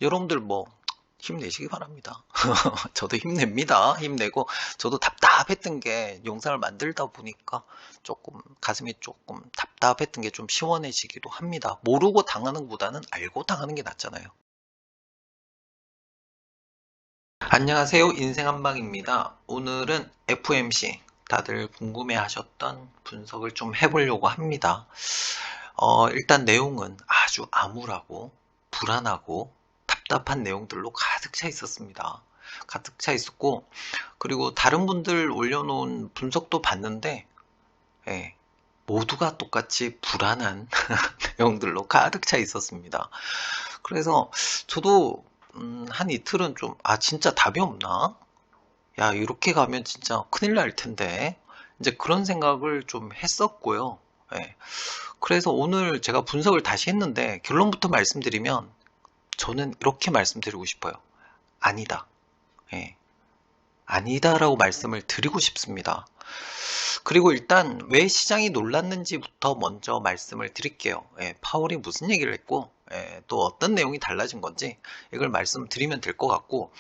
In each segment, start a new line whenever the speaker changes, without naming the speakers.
여러분들 뭐 힘내시기 바랍니다. 저도 힘냅니다. 힘내고 저도 답답했던 게 영상을 만들다 보니까 조금 가슴이 조금 답답했던 게 좀 시원해지기도 합니다. 모르고 당하는 것보다는 알고 당하는 게 낫잖아요. 안녕하세요. 인생한방입니다. 오늘은 FOMC 다들 궁금해 하셨던 분석을 좀 해보려고 합니다. 일단 내용은 아주 암울하고 불안하고 답답한 내용들로 가득 차 있었습니다. 가득 차 있었고, 그리고 다른 분들 올려놓은 분석도 봤는데, 예, 모두가 똑같이 불안한 내용들로 가득 차 있었습니다. 그래서 저도 한 이틀은 좀, 진짜 답이 없나? 야, 이렇게 가면 진짜 큰일 날 텐데. 이제 그런 생각을 좀 했었고요. 예. 그래서 오늘 제가 분석을 다시 했는데 결론부터 말씀드리면 저는 이렇게 말씀드리고 싶어요. 아니다. 예. 아니다라고 말씀을 드리고 싶습니다. 그리고 일단 왜 시장이 놀랐는지부터 먼저 말씀을 드릴게요. 예, 파월이 무슨 얘기를 했고, 또 어떤 내용이 달라진 건지 이걸 말씀드리면 될 것 같고,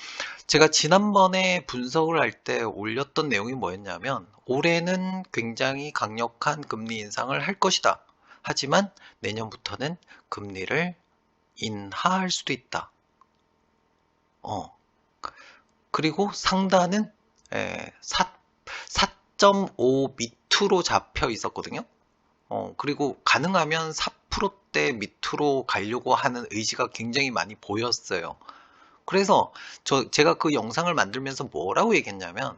제가 지난번에 분석을 할 때 올렸던 내용이 뭐였냐면, 올해는 굉장히 강력한 금리 인상을 할 것이다. 하지만 내년부터는 금리를 인하할 수도 있다. 그리고 상단은 4.5 밑으로 잡혀 있었거든요. 그리고 가능하면 4%대 밑으로 가려고 하는 의지가 굉장히 많이 보였어요. 그래서 제가 그 영상을 만들면서 뭐라고 얘기했냐면,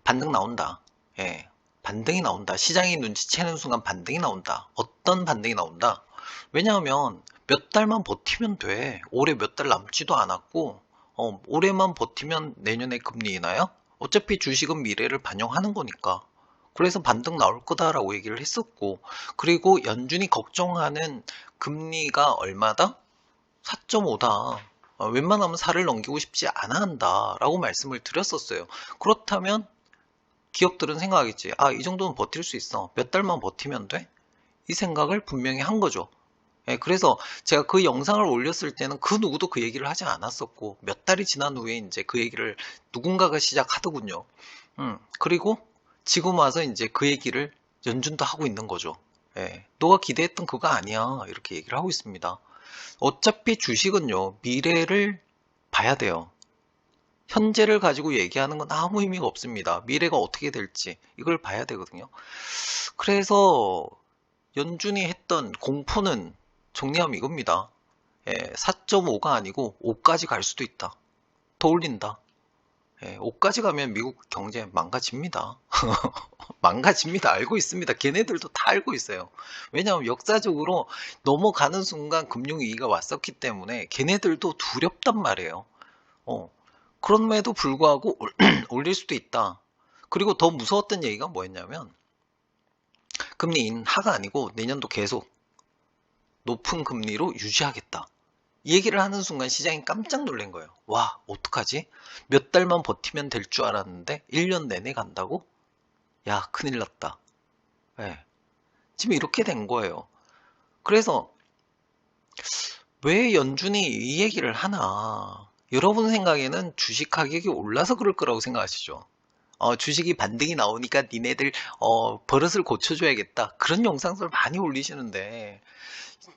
반등 나온다. 예, 반등이 나온다. 시장이 눈치채는 순간 반등이 나온다. 어떤 반등이 나온다? 왜냐하면 몇 달만 버티면 돼. 올해 몇 달 남지도 않았고, 올해만 버티면 내년에 금리 인하요? 어차피 주식은 미래를 반영하는 거니까. 그래서 반등 나올 거다라고 얘기를 했었고, 그리고 연준이 걱정하는 금리가 얼마다? 4.5다. 웬만하면 4를 넘기고 싶지 않아 한다라고 말씀을 드렸었어요. 그렇다면 기업들은 생각하겠지. 이 정도는 버틸 수 있어. 몇 달만 버티면 돼? 이 생각을 분명히 한 거죠. 그래서 제가 그 영상을 올렸을 때는 그 누구도 그 얘기를 하지 않았었고, 몇 달이 지난 후에 이제 그 얘기를 누군가가 시작하더군요. 그리고 지금 와서 이제 그 얘기를 연준도 하고 있는 거죠. 너가 기대했던 그거 아니야. 이렇게 얘기를 하고 있습니다. 어차피 주식은요, 미래를 봐야 돼요. 현재를 가지고 얘기하는 건 아무 의미가 없습니다. 미래가 어떻게 될지 이걸 봐야 되거든요. 그래서 연준이 했던 공포는 정리하면 이겁니다. 4.5가 아니고 5까지 갈 수도 있다. 더 올린다. 5까지 가면 미국 경제 망가집니다. 망가집니다. 알고 있습니다. 걔네들도 다 알고 있어요. 왜냐하면 역사적으로 넘어가는 순간 금융위기가 왔었기 때문에 걔네들도 두렵단 말이에요. 그럼에도 불구하고 올릴 수도 있다. 그리고 더 무서웠던 얘기가 뭐였냐면, 금리 인하가 아니고 내년도 계속 높은 금리로 유지하겠다. 이 얘기를 하는 순간 시장이 깜짝 놀란 거예요. 와, 어떡하지? 몇 달만 버티면 될 줄 알았는데 1년 내내 간다고? 야, 큰일 났다. 예. 지금 이렇게 된 거예요. 그래서 왜 연준이 이 얘기를 하나? 여러분 생각에는 주식 가격이 올라서 그럴 거라고 생각하시죠? 주식이 반등이 나오니까 니네들 버릇을 고쳐줘야겠다. 그런 영상들 많이 올리시는데,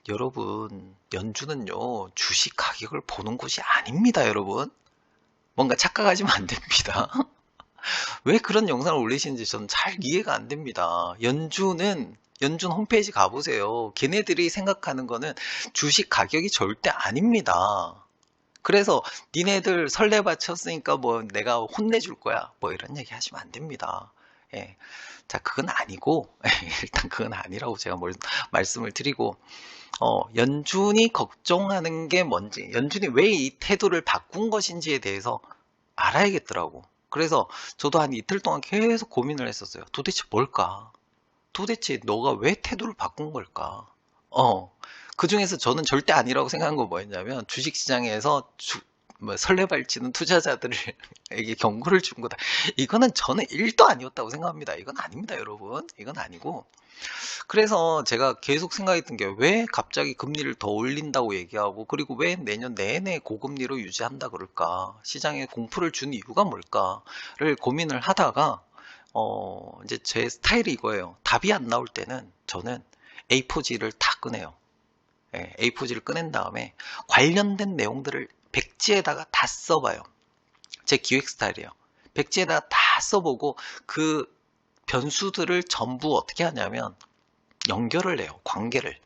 여러분, 연준은요 주식 가격을 보는 곳이 아닙니다. 여러분, 뭔가 착각하시면 안 됩니다. 왜 그런 영상을 올리시는지 저는 잘 이해가 안 됩니다. 연준 홈페이지 가보세요. 걔네들이 생각하는 거는 주식 가격이 절대 아닙니다. 그래서 니네들 설레바 쳤으니까 뭐 내가 혼내줄 거야. 뭐 이런 얘기 하시면 안 됩니다. 예. 자, 그건 아니고, 일단 그건 아니라고 제가 말씀을 드리고, 연준이 걱정하는 게 뭔지, 연준이 왜 이 태도를 바꾼 것인지에 대해서 알아야겠더라고. 그래서 저도 한 이틀 동안 계속 고민을 했었어요. 도대체 뭘까? 도대체 너가 왜 태도를 바꾼 걸까? 그 중에서 저는 절대 아니라고 생각한 건 뭐였냐면, 주식시장에서 뭐 설레발치는 투자자들에게 경고를 준 거다. 이거는 저는 1도 아니었다고 생각합니다. 이건 아닙니다, 여러분. 이건 아니고. 그래서 제가 계속 생각했던 게 왜 갑자기 금리를 더 올린다고 얘기하고 그리고 왜 내년 내내 고금리로 유지한다 그럴까? 시장에 공포를 준 이유가 뭘까를 고민을 하다가 이제 제 스타일이 이거예요. 답이 안 나올 때는 저는 A4지를 다 꺼내요. 예, A4지를 꺼낸 다음에 관련된 내용들을 백지에다가 다 써봐요. 제 기획 스타일이에요. 백지에다가 다 써보고 그 변수들을 전부 어떻게 하냐면 연결을 해요. 관계를.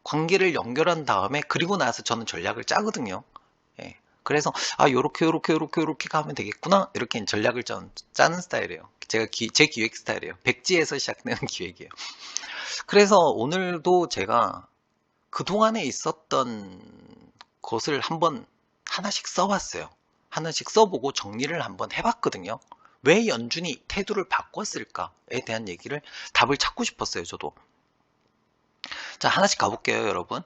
관계를 연결한 다음에 그리고 나서 저는 전략을 짜거든요. 예. 그래서 요렇게 가면 되겠구나 이렇게 전략을 짜는 스타일이에요. 제 기획 스타일이에요. 백지에서 시작되는 기획이에요. 그래서 오늘도 제가 그동안에 있었던 것을 한번 하나씩 써봤어요. 하나씩 써보고 정리를 한번 해봤거든요. 왜 연준이 태도를 바꿨을까에 대한 답을 찾고 싶었어요, 저도. 자, 하나씩 가볼게요, 여러분.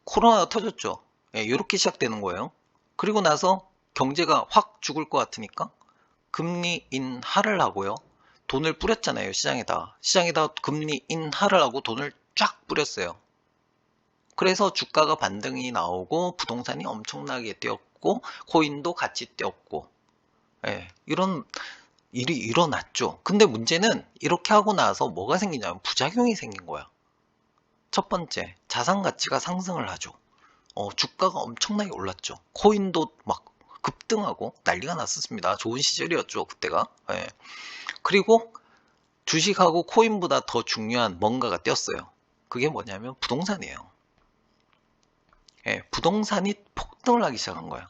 코로나가 터졌죠. 예, 이렇게 시작되는 거예요. 그리고 나서 경제가 확 죽을 것 같으니까 금리 인하를 하고요. 돈을 뿌렸잖아요, 시장에다. 시장에다 금리 인하를 하고 돈을 쫙 뿌렸어요. 그래서 주가가 반등이 나오고 부동산이 엄청나게 뛰었고 코인도 같이 뛰었고 예, 이런 일이 일어났죠. 근데 문제는 이렇게 하고 나서 뭐가 생기냐면 부작용이 생긴 거야. 첫 번째, 자산 가치가 상승을 하죠. 주가가 엄청나게 올랐죠. 코인도 막 급등하고 난리가 났었습니다. 좋은 시절이었죠, 그때가. 예. 그리고 주식하고 코인보다 더 중요한 뭔가가 뛰었어요. 그게 뭐냐면 부동산이에요. 예, 부동산이 폭등을 하기 시작한 거예요.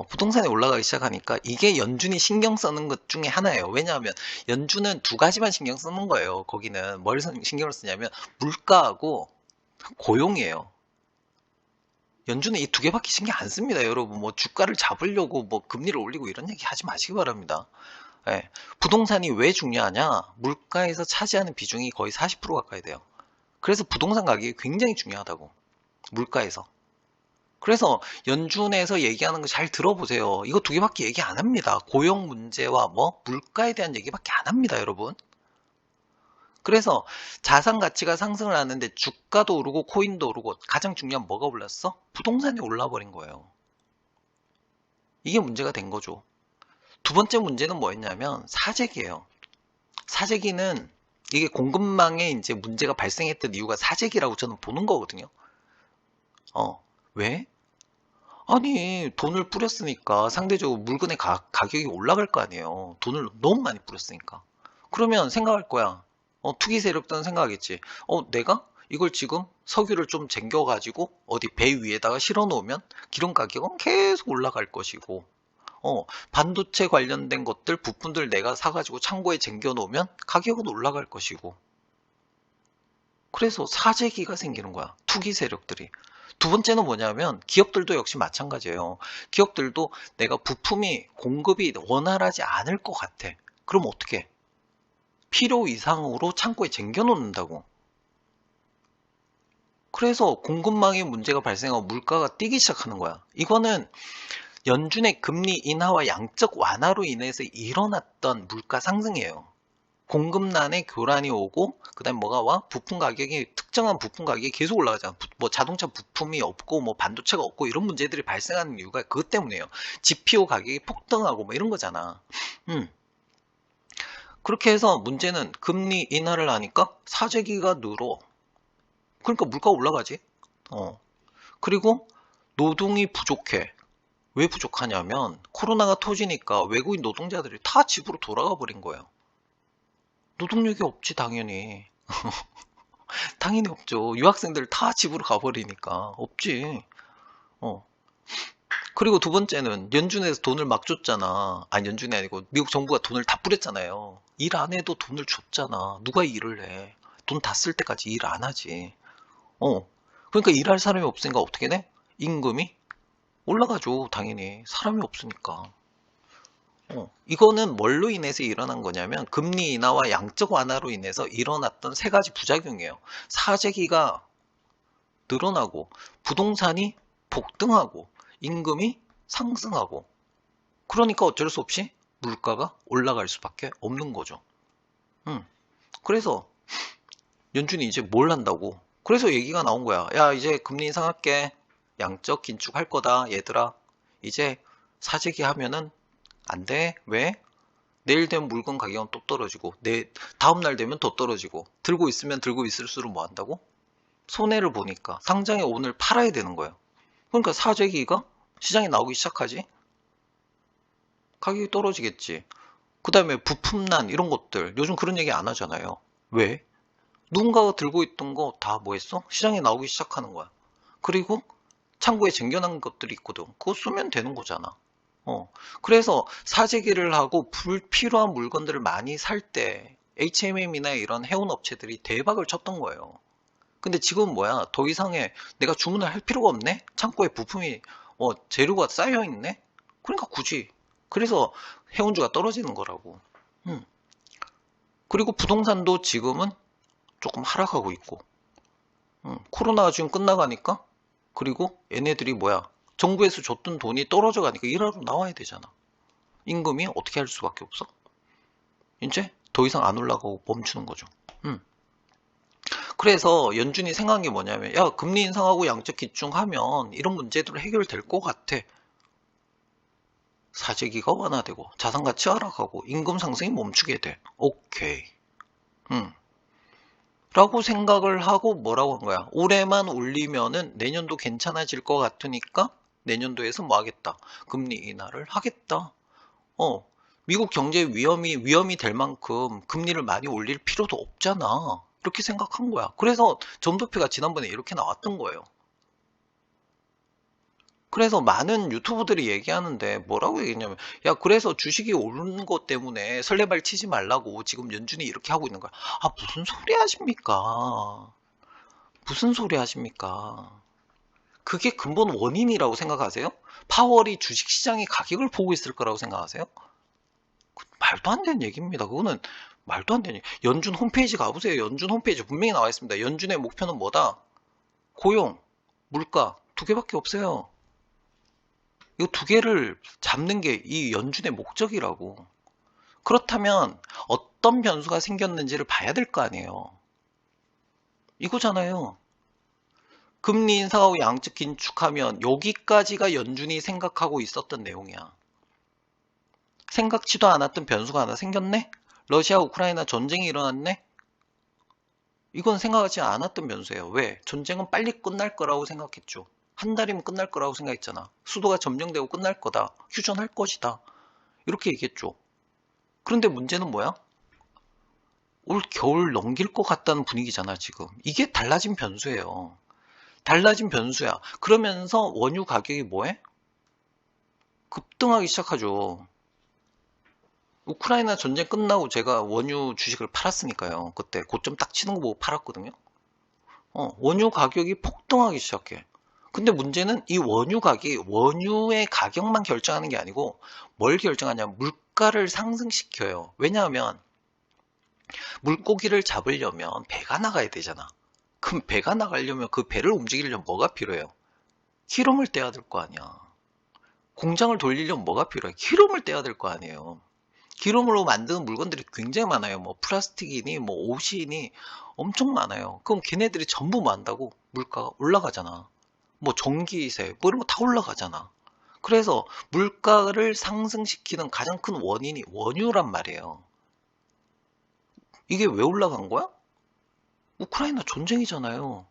부동산이 올라가기 시작하니까 이게 연준이 신경 쓰는 것 중에 하나예요. 왜냐하면 연준은 두 가지만 신경 쓰는 거예요. 거기는 뭘 신경을 쓰냐면 물가하고 고용이에요. 연준은 이 두 개밖에 신경 안 씁니다. 여러분 뭐 주가를 잡으려고 뭐 금리를 올리고 이런 얘기 하지 마시기 바랍니다. 예, 부동산이 왜 중요하냐? 물가에서 차지하는 비중이 거의 40% 가까이 돼요. 그래서 부동산 가격이 굉장히 중요하다고. 물가에서. 그래서 연준에서 얘기하는 거 잘 들어보세요. 이거 두 개밖에 얘기 안 합니다. 고용 문제와 뭐 물가에 대한 얘기밖에 안 합니다, 여러분. 그래서 자산 가치가 상승을 하는데 주가도 오르고 코인도 오르고 가장 중요한 뭐가 올랐어? 부동산이 올라버린 거예요. 이게 문제가 된 거죠. 두 번째 문제는 뭐였냐면 사재기예요. 사재기는 이게 공급망에 이제 문제가 발생했던 이유가 사재기라고 저는 보는 거거든요. 왜? 아니, 돈을 뿌렸으니까 상대적으로 물건의 가격이 올라갈 거 아니에요. 돈을 너무 많이 뿌렸으니까. 그러면 생각할 거야. 투기 세력들은 생각하겠지. 내가 이걸 지금 석유를 좀 쟁겨가지고 어디 배 위에다가 실어 놓으면 기름 가격은 계속 올라갈 것이고, 반도체 관련된 것들, 부품들 내가 사가지고 창고에 쟁겨 놓으면 가격은 올라갈 것이고. 그래서 사재기가 생기는 거야. 투기 세력들이. 두 번째는 뭐냐면 기업들도 역시 마찬가지예요. 기업들도 내가 부품이 공급이 원활하지 않을 것 같아. 그럼 어떻게? 필요 이상으로 창고에 쟁겨 놓는다고. 그래서 공급망에 문제가 발생하고 물가가 뛰기 시작하는 거야. 이거는 연준의 금리 인하와 양적 완화로 인해서 일어났던 물가 상승이에요. 공급난에 교란이 오고 그다음에 뭐가 와? 특정한 부품 가격이 계속 올라가잖아. 뭐 자동차 부품이 없고 뭐 반도체가 없고 이런 문제들이 발생하는 이유가 그것 때문이에요. GPU 가격이 폭등하고 뭐 이런 거잖아. 그렇게 해서 문제는 금리 인하를 하니까 사재기가 늘어. 그러니까 물가가 올라가지. 그리고 노동이 부족해. 왜 부족하냐면 코로나가 터지니까 외국인 노동자들이 다 집으로 돌아가 버린 거예요. 노동력이 없지, 당연히. 당연히 없죠. 유학생들 다 집으로 가버리니까. 없지. 그리고 두 번째는 연준에서 돈을 막 줬잖아. 아니, 연준이 아니고 미국 정부가 돈을 다 뿌렸잖아요. 일 안 해도 돈을 줬잖아. 누가 일을 해? 돈 다 쓸 때까지 일 안 하지. 그러니까 일할 사람이 없으니까 어떻게 돼? 임금이 올라가죠. 당연히. 사람이 없으니까. 이거는 뭘로 인해서 일어난 거냐면 금리 인하와 양적 완화로 인해서 일어났던 세 가지 부작용이에요. 사재기가 늘어나고 부동산이 폭등하고 임금이 상승하고, 그러니까 어쩔 수 없이 물가가 올라갈 수밖에 없는 거죠. 그래서 연준이 이제 뭘 한다고? 그래서 얘기가 나온 거야. 야, 이제 금리 인상할게. 양적 긴축할 거다, 얘들아. 이제 사재기 하면은 안 돼. 왜? 내일 되면 물건 가격은 또 떨어지고, 다음 날 되면 더 떨어지고, 들고 있으면 들고 있을수록 뭐 한다고? 손해를 보니까 당장에 오늘 팔아야 되는 거예요. 그러니까 사재기가 시장에 나오기 시작하지. 가격이 떨어지겠지. 그 다음에 부품난 이런 것들 요즘 그런 얘기 안 하잖아요. 왜? 누군가가 들고 있던 거 다 뭐 했어? 시장에 나오기 시작하는 거야. 그리고 창고에 쟁겨놓은 것들이 있거든. 그거 쓰면 되는 거잖아. 그래서 사재기를 하고 불필요한 물건들을 많이 살 때 H&M이나 이런 해운 업체들이 대박을 쳤던 거예요. 근데 지금 뭐야? 더 이상의 내가 주문을 할 필요가 없네? 창고에 부품이 재료가 쌓여 있네? 그러니까 굳이. 그래서 해운주가 떨어지는 거라고. 음. 그리고 부동산도 지금은 조금 하락하고 있고. 코로나가 지금 끝나가니까, 그리고 얘네들이 뭐야? 정부에서 줬던 돈이 떨어져 가니까 일하러 나와야 되잖아. 임금이 어떻게 할 수밖에 없어? 이제 더 이상 안 올라가고 멈추는 거죠. 그래서 연준이 생각한 게 뭐냐면, 야, 금리 인상하고 양적 기준하면 이런 문제들은 해결될 것 같아. 사재기가 완화되고 자산 가치 하락하고 임금 상승이 멈추게 돼. 오케이. 라고 생각을 하고 뭐라고 한 거야? 올해만 올리면은 내년도 괜찮아질 것 같으니까 내년도에서 뭐 하겠다? 금리 인하를 하겠다. 미국 경제 위험이 될 만큼 금리를 많이 올릴 필요도 없잖아. 이렇게 생각한 거야. 그래서 점도표가 지난번에 이렇게 나왔던 거예요. 그래서 많은 유튜브들이 얘기하는데 뭐라고 얘기했냐면, 야, 그래서 주식이 오르는 것 때문에 설레발 치지 말라고 지금 연준이 이렇게 하고 있는 거야. 아, 무슨 소리 하십니까? 무슨 소리 하십니까? 그게 근본 원인이라고 생각하세요? 파월이 주식시장의 가격을 보고 있을 거라고 생각하세요? 말도 안 되는 얘기입니다. 그거는 말도 안 되는 얘기. 연준 홈페이지 가보세요. 연준 홈페이지 분명히 나와 있습니다. 연준의 목표는 뭐다? 고용, 물가 두 개밖에 없어요. 이 두 개를 잡는 게 이 연준의 목적이라고. 그렇다면 어떤 변수가 생겼는지를 봐야 될 거 아니에요. 이거잖아요. 금리 인상하고 양적 긴축하면 여기까지가 연준이 생각하고 있었던 내용이야. 생각지도 않았던 변수가 하나 생겼네? 러시아 우크라이나 전쟁이 일어났네? 이건 생각하지 않았던 변수예요. 왜? 전쟁은 빨리 끝날 거라고 생각했죠. 한 달이면 끝날 거라고 생각했잖아. 수도가 점령되고 끝날 거다. 휴전할 것이다. 이렇게 얘기했죠. 그런데 문제는 뭐야? 올 겨울 넘길 것 같다는 분위기잖아, 지금. 이게 달라진 변수예요. 달라진 변수야. 그러면서 원유 가격이 뭐해? 급등하기 시작하죠. 우크라이나 전쟁 끝나고 제가 원유 주식을 팔았으니까요. 그때 고점 딱 치는 거 보고 팔았거든요. 원유 가격이 폭등하기 시작해. 근데 문제는 이 원유 가격이 원유의 가격만 결정하는 게 아니고 뭘 결정하냐면 물가를 상승시켜요. 왜냐하면 물고기를 잡으려면 배가 나가야 되잖아. 그럼 배가 나가려면 그 배를 움직이려면 뭐가 필요해요? 기름을 떼야 될 거 아니야. 공장을 돌리려면 뭐가 필요해? 기름을 떼야 될 거 아니에요. 기름으로 만드는 물건들이 굉장히 많아요. 뭐 플라스틱이니 뭐 옷이니 엄청 많아요. 그럼 걔네들이 전부 뭐 한다고? 물가가 올라가잖아. 뭐 전기세 뭐 이런 거 다 올라가잖아. 그래서 물가를 상승시키는 가장 큰 원인이 원유란 말이에요. 이게 왜 올라간 거야? 우크라이나 전쟁이잖아요.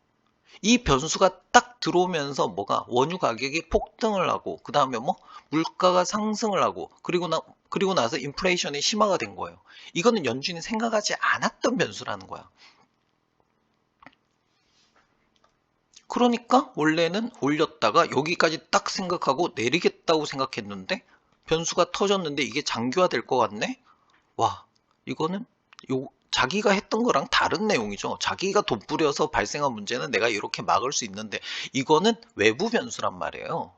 이 변수가 딱 들어오면서 뭐가 원유 가격이 폭등을 하고 그 다음에 뭐 물가가 상승을 하고 그리고 나서 인플레이션이 심화가 된 거예요. 이거는 연준이 생각하지 않았던 변수라는 거야. 그러니까 원래는 올렸다가 여기까지 딱 생각하고 내리겠다고 생각했는데 변수가 터졌는데 이게 장기화 될 것 같네? 와, 이거는 자기가 했던 거랑 다른 내용이죠. 자기가 돈 뿌려서 발생한 문제는 내가 이렇게 막을 수 있는데 이거는 외부 변수란 말이에요.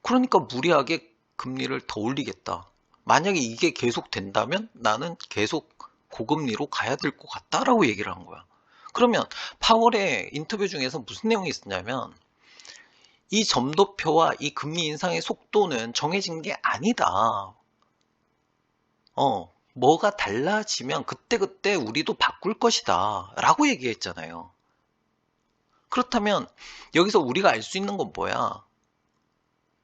그러니까 무리하게 금리를 더 올리겠다. 만약에 이게 계속 된다면 나는 계속 고금리로 가야 될 것 같다라고 얘기를 한 거야. 그러면 파월의 인터뷰 중에서 무슨 내용이 있었냐면 이 점도표와 이 금리 인상의 속도는 정해진 게 아니다. 뭐가 달라지면 그때그때 우리도 바꿀 것이다. 라고 얘기했잖아요. 그렇다면 여기서 우리가 알 수 있는 건 뭐야?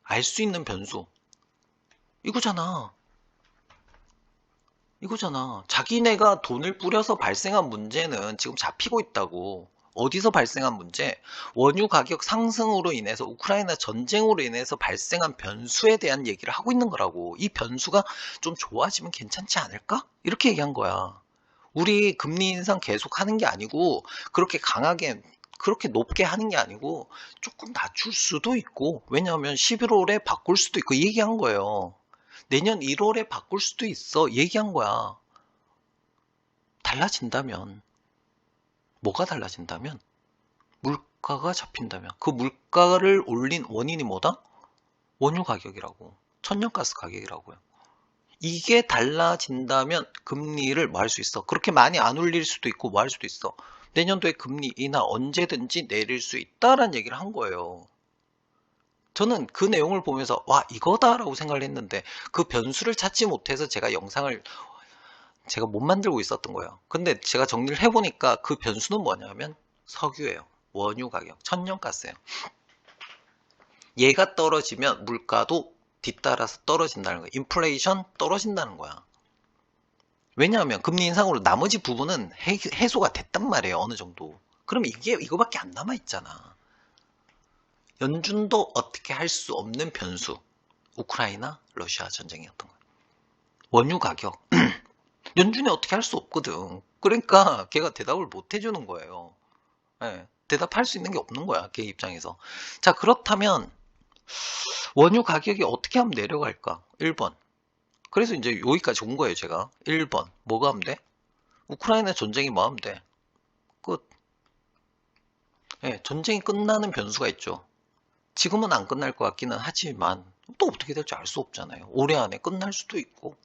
알 수 있는 변수. 이거잖아. 이거잖아. 자기네가 돈을 뿌려서 발생한 문제는 지금 잡히고 있다고. 어디서 발생한 문제? 원유 가격 상승으로 인해서 우크라이나 전쟁으로 인해서 발생한 변수에 대한 얘기를 하고 있는 거라고. 이 변수가 좀 좋아지면 괜찮지 않을까? 이렇게 얘기한 거야. 우리 금리 인상 계속 하는 게 아니고 그렇게 강하게 그렇게 높게 하는 게 아니고 조금 낮출 수도 있고 왜냐하면 11월에 바꿀 수도 있고 얘기한 거예요. 내년 1월에 바꿀 수도 있어 얘기한 거야. 달라진다면 뭐가 달라진다면 물가가 잡힌다면 그 물가를 올린 원인이 뭐다? 원유 가격이라고 천연가스 가격이라고요. 이게 달라진다면 금리를 뭐 할 수 있어. 그렇게 많이 안 올릴 수도 있고 뭐 할 수도 있어. 내년도에 금리 인하 언제든지 내릴 수 있다라는 얘기를 한 거예요. 저는 그 내용을 보면서 와 이거다라고 생각을 했는데 그 변수를 찾지 못해서 제가 영상을 제가 못 만들고 있었던 거예요. 근데 제가 정리를 해보니까 그 변수는 뭐냐면 석유예요. 원유 가격, 천연가스예요. 얘가 떨어지면 물가도 뒤따라서 떨어진다는 거예요. 인플레이션 떨어진다는 거야. 왜냐하면 금리 인상으로 나머지 부분은 해소가 됐단 말이에요. 어느 정도. 그럼 이거밖에 안 남아 있잖아. 연준도 어떻게 할 수 없는 변수. 우크라이나, 러시아 전쟁이었던 거예요. 원유 가격. 연준이 어떻게 할 수 없거든. 그러니까 걔가 대답을 못 해주는 거예요. 네, 대답할 수 있는 게 없는 거야. 걔 입장에서. 자, 그렇다면 원유 가격이 어떻게 하면 내려갈까? 1번. 그래서 이제 여기까지 온 거예요, 제가. 1번. 뭐가 하면 돼? 우크라이나 전쟁이 뭐 하면 돼? 끝. 네, 전쟁이 끝나는 변수가 있죠. 지금은 안 끝날 것 같기는 하지만 또 어떻게 될지 알 수 없잖아요. 올해 안에 끝날 수도 있고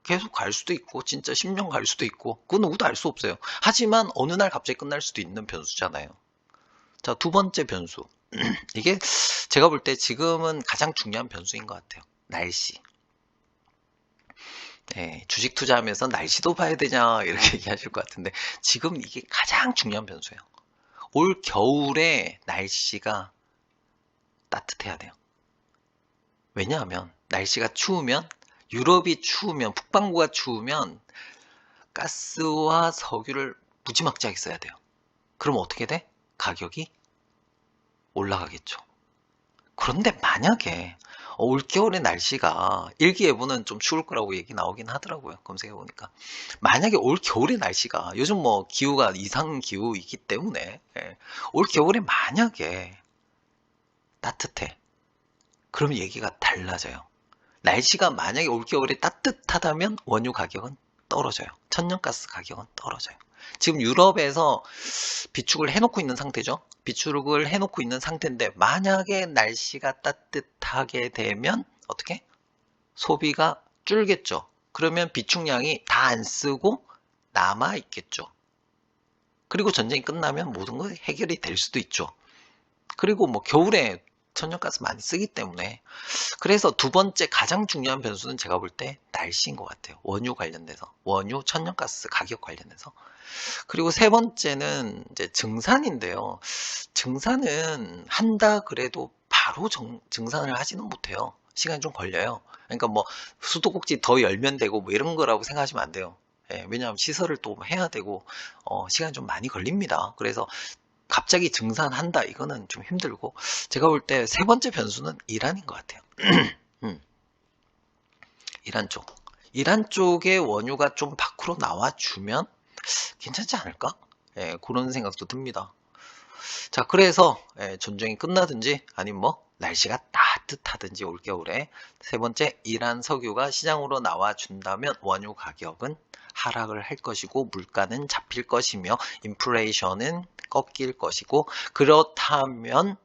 계속 갈 수도 있고 진짜 10년 갈 수도 있고 그건 누구도 알 수 없어요. 하지만 어느 날 갑자기 끝날 수도 있는 변수잖아요. 자, 두 번째 변수. 이게 제가 볼 때 지금은 가장 중요한 변수인 것 같아요. 날씨. 네, 주식 투자하면서 날씨도 봐야 되냐 이렇게 얘기하실 것 같은데 지금 이게 가장 중요한 변수예요. 올 겨울에 날씨가 따뜻해야 돼요. 왜냐하면 날씨가 추우면 유럽이 추우면 북반구가 추우면 가스와 석유를 무지막지하게 써야 돼요. 그럼 어떻게 돼? 가격이 올라가겠죠. 그런데 만약에 올겨울의 날씨가 일기예보는 좀 추울 거라고 얘기 나오긴 하더라고요. 검색해보니까. 만약에 올겨울의 날씨가 요즘 뭐 기후가 이상기후이기 때문에 올겨울에 만약에 따뜻해. 그럼 얘기가 달라져요. 날씨가 만약에 올겨울에 따뜻하다면 원유 가격은 떨어져요. 천연가스 가격은 떨어져요. 지금 유럽에서 비축을 해놓고 있는 상태죠. 비축을 해놓고 있는 상태인데 만약에 날씨가 따뜻하게 되면 어떻게? 소비가 줄겠죠. 그러면 비축량이 다 안 쓰고 남아 있겠죠. 그리고 전쟁이 끝나면 모든 거 해결이 될 수도 있죠. 그리고 뭐 겨울에 천연가스 많이 쓰기 때문에 그래서 두 번째 가장 중요한 변수는 제가 볼 때 날씨인 것 같아요. 원유 관련돼서 원유 천연가스 가격 관련해서 그리고 세 번째는 이제 증산인데요. 증산은 한다 그래도 바로 증산을 하지는 못해요. 시간이 좀 걸려요. 그러니까 뭐 수도꼭지 더 열면 되고 뭐 이런 거라고 생각하시면 안 돼요. 왜냐하면 시설을 또 해야 되고 시간이 좀 많이 걸립니다. 그래서 갑자기 증산한다 이거는 좀 힘들고 제가 볼 때 세 번째 변수는 이란인 것 같아요. 이란 쪽. 이란 쪽의 원유가 좀 밖으로 나와주면 괜찮지 않을까? 그런 생각도 듭니다. 자, 그래서 전쟁이 끝나든지 아니면 뭐 날씨가 따뜻하든지 올겨울에 세 번째 이란 석유가 시장으로 나와준다면 원유 가격은 하락을 할 것이고 물가는 잡힐 것이며 인플레이션은 꺾일 것이고 그렇다면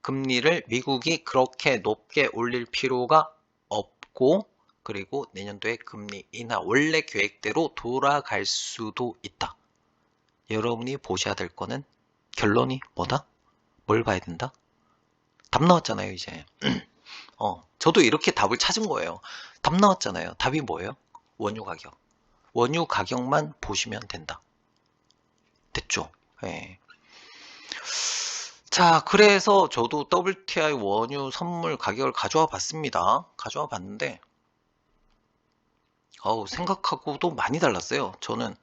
금리를 미국이 그렇게 높게 올릴 필요가 없고 그리고 내년도에 금리 인하 원래 계획대로 돌아갈 수도 있다. 여러분이 보셔야 될 거는 결론이 뭐다? 뭘 봐야 된다? 답 나왔잖아요, 이제. 저도 이렇게 답을 찾은 거예요. 답 나왔잖아요. 답이 뭐예요? 원유 가격. 원유 가격만 보시면 된다. 됐죠? 예. 자, 그래서 저도 WTI 원유 선물 가격을 가져와 봤습니다. 가져와 봤는데, 생각하고도 많이 달랐어요. 저는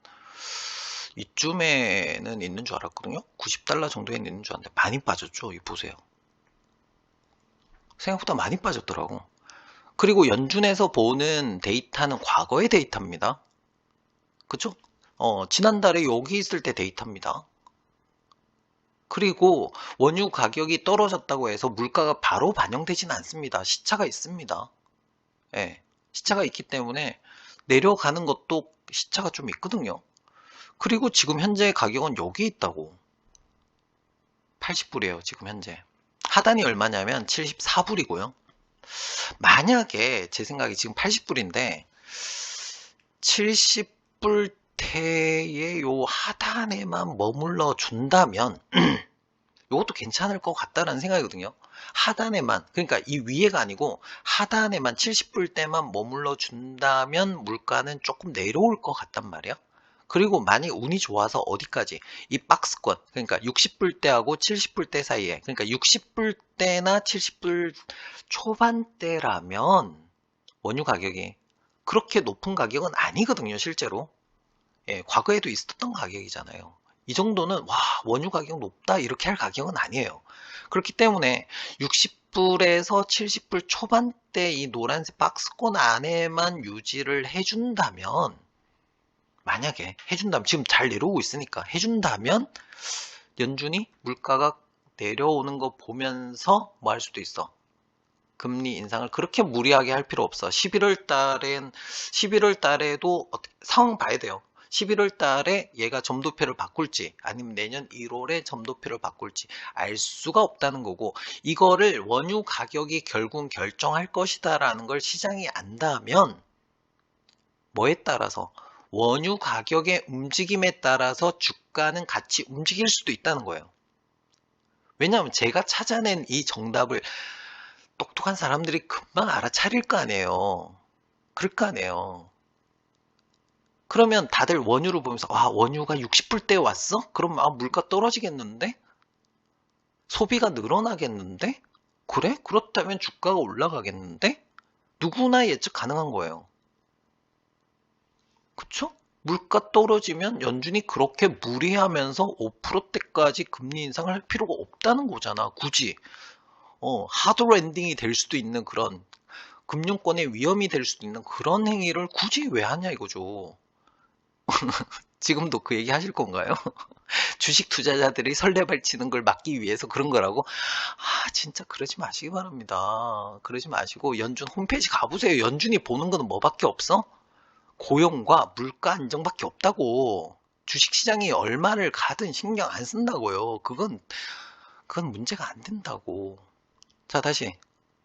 이쯤에는 있는 줄 알았거든요. 90달러 정도에는 있는 줄 알았는데, 많이 빠졌죠. 이 보세요. 생각보다 많이 빠졌더라고. 그리고 연준에서 보는 데이터는 과거의 데이터입니다. 그쵸? 지난달에 여기 있을 때 데이터입니다. 그리고 원유 가격이 떨어졌다고 해서 물가가 바로 반영되지는 않습니다. 시차가 있습니다. 예, 시차가 있기 때문에 내려가는 것도 시차가 좀 있거든요. 그리고 지금 현재 가격은 여기 있다고. 80불이에요, 지금 현재. 하단이 얼마냐면 74불이고요. 만약에 제 생각에 지금 80불인데 70불대의 요 하단에만 머물러 준다면 이것도 괜찮을 것 같다라는 생각이거든요. 하단에만, 그러니까 이 위에가 아니고 하단에만 70불대만 머물러 준다면 물가는 조금 내려올 것 같단 말이야. 그리고 만약 운이 좋아서 어디까지 이 박스권, 그러니까 60불대하고 70불대 사이에, 그러니까 60불대나 70불 초반대라면 원유 가격이 그렇게 높은 가격은 아니거든요, 실제로. 예, 과거에도 있었던 가격이잖아요. 이 정도는 와, 원유 가격 높다 이렇게 할 가격은 아니에요. 그렇기 때문에 60불에서 70불 초반대 이 노란색 박스권 안에만 유지를 해준다면, 만약에 해준다면, 지금 잘 내려오고 있으니까 해준다면 연준이 물가가 내려오는 거 보면서 뭐 할 수도 있어. 금리 인상을 그렇게 무리하게 할 필요 없어. 11월 달에도 상황 봐야 돼요. 11월 달에 얘가 점도표를 바꿀지 아니면 내년 1월에 점도표를 바꿀지 알 수가 없다는 거고, 이거를 원유 가격이 결국 결정할 것이다라는 걸 시장이 안다면 뭐에 따라서 원유 가격의 움직임에 따라서 주가는 같이 움직일 수도 있다는 거예요. 왜냐하면 제가 찾아낸 이 정답을 똑똑한 사람들이 금방 알아차릴 거 아니에요. 그럴 거 아니에요. 그러면 다들 원유를 보면서 원유가 60불대에 왔어? 그럼 물가 떨어지겠는데? 소비가 늘어나겠는데? 그래? 그렇다면 주가가 올라가겠는데? 누구나 예측 가능한 거예요. 그쵸? 물가 떨어지면 연준이 그렇게 무리하면서 5%대까지 금리 인상을 할 필요가 없다는 거잖아. 굳이. 하드 랜딩이 될 수도 있는 그런, 금융권의 위험이 될 수도 있는 그런 행위를 굳이 왜 하냐 이거죠. 지금도 그 얘기 하실 건가요? 주식 투자자들이 설레발치는 걸 막기 위해서 그런 거라고? 진짜 그러지 마시기 바랍니다. 그러지 마시고 연준 홈페이지 가보세요. 연준이 보는 거는 뭐밖에 없어? 고용과 물가 안정밖에 없다고. 주식시장이 얼마를 가든 신경 안 쓴다고요. 그건 문제가 안 된다고. 자, 다시.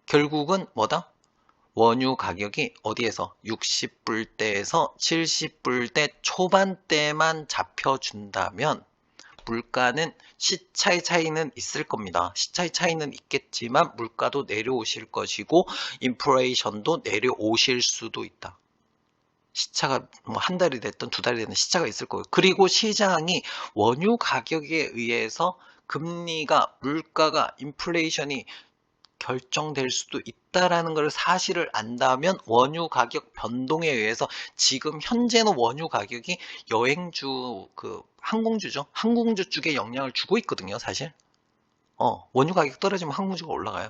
결국은 뭐다? 원유 가격이 어디에서 60불대에서 70불대 초반대만 잡혀준다면 물가는 시차의 차이는 있을 겁니다. 시차의 차이는 있겠지만 물가도 내려오실 것이고 인플레이션도 내려오실 수도 있다. 시차가 뭐 한 달이 됐든 두 달이 됐든 시차가 있을 거예요. 그리고 시장이 원유 가격에 의해서 금리가, 물가가, 인플레이션이 결정될 수도 있다라는 걸 사실을 안다면 원유 가격 변동에 의해서, 지금 현재는 원유 가격이 여행주, 항공주죠. 항공주 쪽에 영향을 주고 있거든요, 사실. 원유 가격 떨어지면 항공주가 올라가요.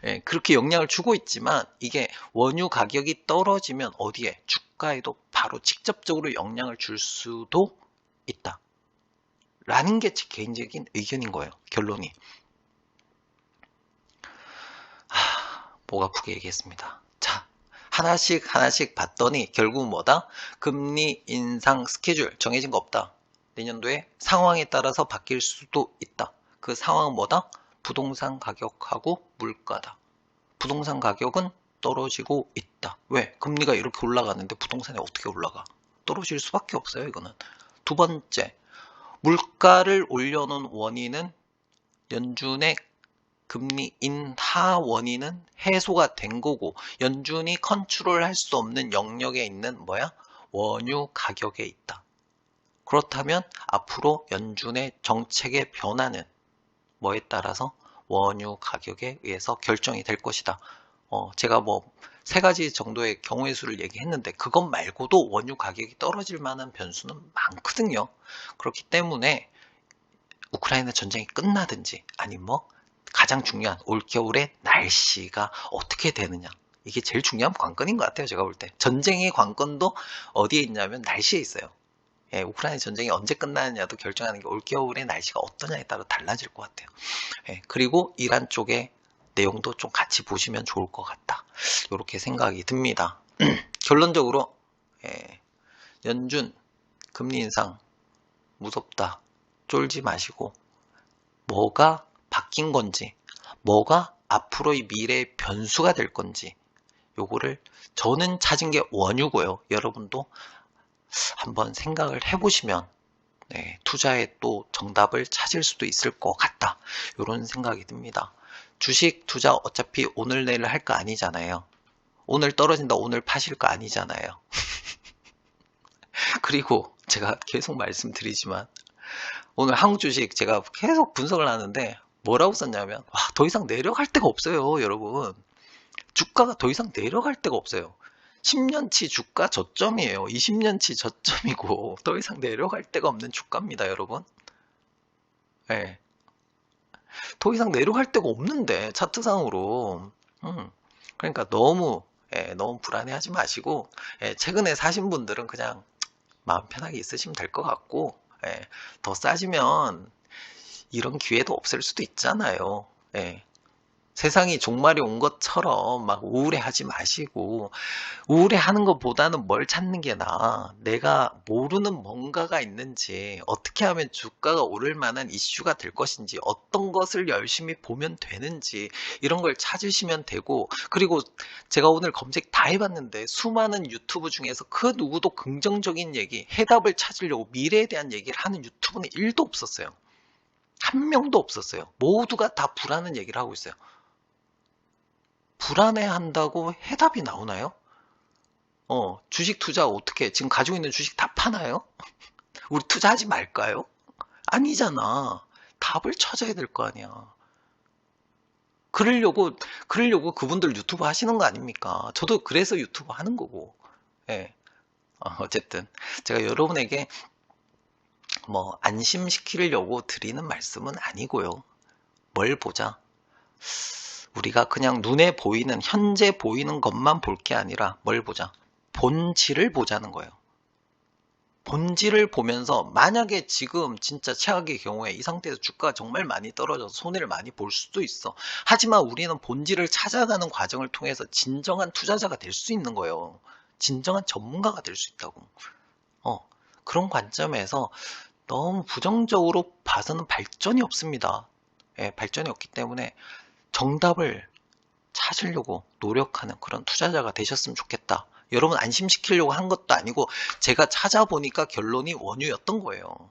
예, 그렇게 영향을 주고 있지만 이게 원유 가격이 떨어지면 어디에? 주가에도 바로 직접적으로 영향을 줄 수도 있다. 라는 게 제 개인적인 의견인 거예요. 결론이. 목 아프게 얘기했습니다. 자, 하나씩 봤더니 결국은 뭐다? 금리 인상 스케줄 정해진 거 없다. 내년도에 상황에 따라서 바뀔 수도 있다. 그 상황은 뭐다? 부동산 가격하고 물가다. 부동산 가격은 떨어지고 있다. 왜? 금리가 이렇게 올라가는데 부동산이 어떻게 올라가? 떨어질 수밖에 없어요, 이거는. 두 번째, 물가를 올려놓은 원인은 연준의 금리 인하 원인은 해소가 된 거고 연준이 컨트롤할 수 없는 영역에 있는 뭐야? 원유 가격에 있다. 그렇다면 앞으로 연준의 정책의 변화는 뭐에 따라서 원유 가격에 의해서 결정이 될 것이다. 제가 뭐 3가지 정도의 경우의 수를 얘기했는데 그것 말고도 원유 가격이 떨어질 만한 변수는 많거든요. 그렇기 때문에 우크라이나 전쟁이 끝나든지 아니면 뭐 가장 중요한 올겨울의 날씨가 어떻게 되느냐. 이게 제일 중요한 관건인 것 같아요. 제가 볼 때. 전쟁의 관건도 어디에 있냐면 날씨에 있어요. 예, 우크라이나 전쟁이 언제 끝나느냐도 결정하는 게 올겨울의 날씨가 어떠냐에 따라 달라질 것 같아요. 예, 그리고 이란 쪽의 내용도 좀 같이 보시면 좋을 것 같다. 이렇게 생각이 듭니다. 결론적으로 연준 금리 인상 무섭다. 쫄지 마시고 뭐가 바뀐 건지 뭐가 앞으로의 미래의 변수가 될 건지 요거를 저는 찾은 게 원유고요. 여러분도 한번 생각을 해보시면 투자에 또 정답을 찾을 수도 있을 것 같다. 이런 생각이 듭니다. 주식 투자 어차피 오늘 내일 할 거 아니잖아요. 오늘 떨어진다 오늘 파실 거 아니잖아요. 그리고 제가 계속 말씀드리지만 오늘 한국 주식 제가 계속 분석을 하는데 뭐라고 썼냐면 와, 더 이상 내려갈 데가 없어요. 여러분. 주가가 더 이상 내려갈 데가 없어요. 10년치 주가 저점이에요. 20년치 저점이고 더 이상 내려갈 데가 없는 주가입니다. 여러분. 네. 더 이상 내려갈 데가 없는데 차트상으로 그러니까 너무 불안해하지 마시고 최근에 사신 분들은 그냥 마음 편하게 있으시면 될 것 같고 더 싸지면 이런 기회도 없을 수도 있잖아요. 세상이 종말이 온 것처럼 막 우울해하지 마시고 우울해하는 것보다는 뭘 찾는 게 나아. 내가 모르는 뭔가가 있는지 어떻게 하면 주가가 오를 만한 이슈가 될 것인지 어떤 것을 열심히 보면 되는지 이런 걸 찾으시면 되고 그리고 제가 오늘 검색 다 해봤는데 수많은 유튜브 중에서 그 누구도 긍정적인 얘기 해답을 찾으려고 미래에 대한 얘기를 하는 유튜브는 1도 없었어요. 한 명도 없었어요. 모두가 다 불안한 얘기를 하고 있어요. 불안해한다고 해답이 나오나요? 주식 투자 어떻게 지금 가지고 있는 주식 다 파나요? 우리 투자하지 말까요? 아니잖아. 답을 찾아야 될 거 아니야. 그러려고 그분들 유튜브 하시는 거 아닙니까? 저도 그래서 유튜브 하는 거고. 예. 어쨌든 제가 여러분에게 뭐 안심시키려고 드리는 말씀은 아니고요. 뭘 보자. 우리가 그냥 눈에 보이는 현재 보이는 것만 볼 게 아니라 뭘 보자. 본질을 보자는 거예요. 본질을 보면서 만약에 지금 진짜 최악의 경우에 이 상태에서 주가가 정말 많이 떨어져서 손해를 많이 볼 수도 있어. 하지만 우리는 본질을 찾아가는 과정을 통해서 진정한 투자자가 될 수 있는 거예요. 진정한 전문가가 될 수 있다고. 그런 관점에서 너무 부정적으로 봐서는 발전이 없습니다. 발전이 없기 때문에 정답을 찾으려고 노력하는 그런 투자자가 되셨으면 좋겠다. 여러분 안심시키려고 한 것도 아니고 제가 찾아보니까 결론이 원유였던 거예요.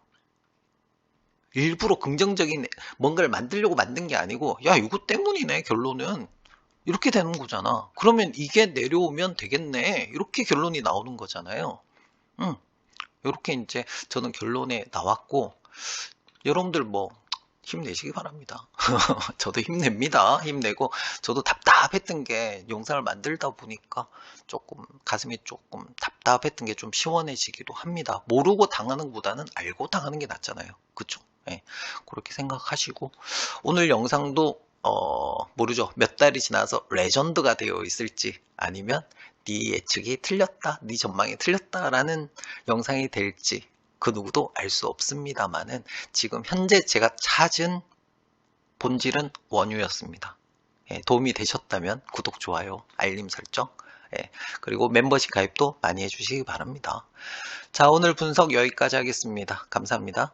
일부러 긍정적인 뭔가를 만들려고 만든 게 아니고 야 이거 때문이네 결론은 이렇게 되는 거잖아. 그러면 이게 내려오면 되겠네. 이렇게 결론이 나오는 거잖아요. 이렇게 이제 저는 결론에 나왔고 여러분들 뭐 힘내시기 바랍니다. 저도 힘냅니다. 힘내고 저도 답답했던 게 영상을 만들다 보니까 조금 가슴이 조금 답답했던 게 좀 시원해지기도 합니다. 모르고 당하는 것보다는 알고 당하는 게 낫잖아요. 그쵸? 그렇게 생각하시고 오늘 영상도 모르죠. 몇 달이 지나서 레전드가 되어 있을지 아니면 네 예측이 틀렸다, 네 전망이 틀렸다라는 영상이 될지 그 누구도 알 수 없습니다만은 지금 현재 제가 찾은 본질은 원유였습니다. 도움이 되셨다면 구독, 좋아요, 알림 설정 그리고 멤버십 가입도 많이 해주시기 바랍니다. 자, 오늘 분석 여기까지 하겠습니다. 감사합니다.